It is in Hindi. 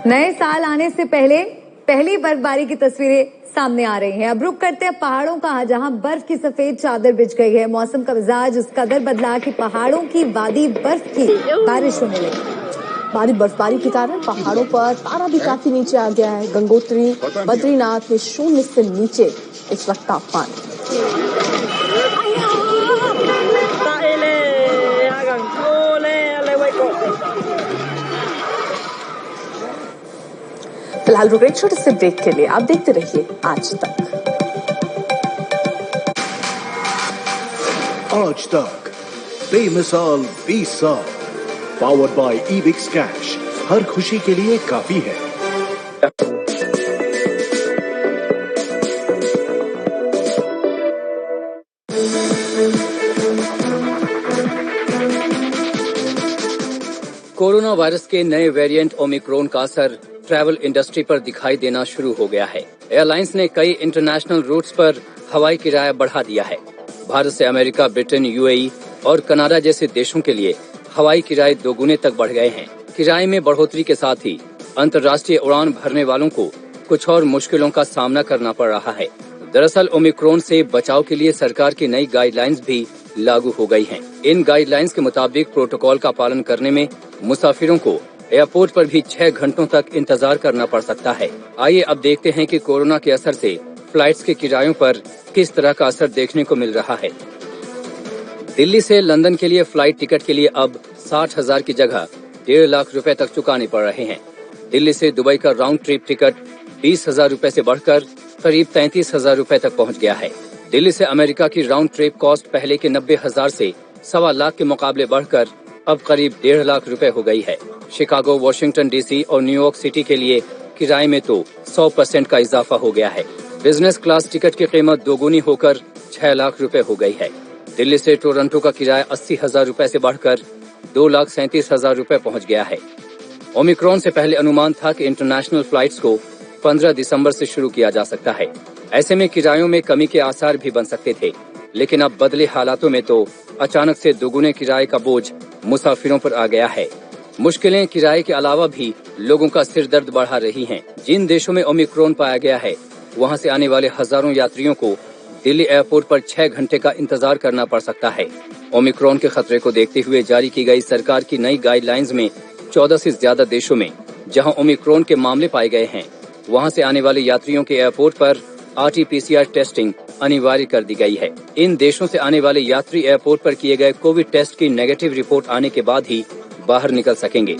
नए साल आने से पहले पहली बर्फबारी की तस्वीरें सामने आ रही हैं। अब रुक करते हैं पहाड़ों का, जहां बर्फ की सफेद चादर बिछ गई है। मौसम का मिजाज उस कदर बदला कि पहाड़ों की वादी बर्फ की बारिश होने लगी। भारी बर्फबारी के कारण पहाड़ों पर पारा भी काफी नीचे आ गया है। गंगोत्री, बद्रीनाथ में 0 से नीचे इस वक्त तापमान। फिलहाल रुक रहे छोटे से ब्रेक के लिए। आप देखते रहिए आज तक। आज तक बेमिसाल 20 साल, पावर्ड बाय ईबिक्स कैश, हर खुशी के लिए काफी है। कोरोना वायरस के नए वेरिएंट ओमिक्रॉन का असर ट्रैवल इंडस्ट्री पर दिखाई देना शुरू हो गया है। एयरलाइंस ने कई इंटरनेशनल रूट्स पर हवाई किराया बढ़ा दिया है। भारत से अमेरिका, ब्रिटेन, यूएई और कनाडा जैसे देशों के लिए हवाई किराए दोगुने तक बढ़ गए हैं। किराए में बढ़ोतरी के साथ ही अंतर्राष्ट्रीय उड़ान भरने वालों को कुछ और मुश्किलों का सामना करना पड़ रहा है। दरअसल ओमिक्रॉन से बचाव के लिए सरकार की नई गाइडलाइंस भी लागू हो गई हैं। इन गाइडलाइंस के मुताबिक प्रोटोकॉल का पालन करने में मुसाफिरों को एयरपोर्ट पर भी 6 घंटों तक इंतजार करना पड़ सकता है। आइए अब देखते हैं कि कोरोना के असर से फ्लाइट्स के किरायों पर किस तरह का असर देखने को मिल रहा है। दिल्ली से लंदन के लिए फ्लाइट टिकट के लिए अब 60,000 की जगह 1.5 लाख रुपए तक चुकाने पड़ रहे हैं। दिल्ली से दुबई का राउंड ट्रिप टिकट 20,000 रुपए से बढ़कर करीब 33,000 रुपए तक पहुंच गया है। दिल्ली से अमेरिका की राउंड ट्रिप कॉस्ट पहले के 90,000 से 1.25 लाख के मुकाबले बढ़कर अब करीब 1.5 लाख रुपए हो गई है। शिकागो, वॉशिंगटन डीसी और न्यूयॉर्क सिटी के लिए किराए में तो 100% का इजाफा हो गया है। बिजनेस क्लास टिकट की कीमत दोगुनी होकर 6 लाख रुपए हो गई है। दिल्ली से टोरंटो का किराया 80,000 रुपए से बढ़कर 2,37,000 रुपए पहुंच गया है। ओमिक्रॉन से पहले अनुमान था कि इंटरनेशनल फ्लाइट्स को 15 दिसंबर से शुरू किया जा सकता है। ऐसे में किरायों में कमी के आसार भी बन सकते थे, लेकिन अब बदले हालातों में तो अचानक से दोगुने किराए का बोझ मुसाफिरों पर आ गया है। मुश्किलें किराए के अलावा भी लोगों का सिर दर्द बढ़ा रही हैं। जिन देशों में ओमिक्रॉन पाया गया है, वहां से आने वाले हजारों यात्रियों को दिल्ली एयरपोर्ट पर 6 घंटे का इंतजार करना पड़ सकता है। ओमिक्रॉन के खतरे को देखते हुए जारी की गई सरकार की नई गाइडलाइंस में 14 से ज्यादा देशों में जहां ओमिक्रॉन के मामले पाए गए हैं, वहां से आने वाले यात्रियों के एयरपोर्ट पर RT-PCR टेस्टिंग अनिवार्य कर दी गई है। इन देशों से आने वाले यात्री एयरपोर्ट पर किए गए कोविड टेस्ट की नेगेटिव रिपोर्ट आने के बाद ही बाहर निकल सकेंगे।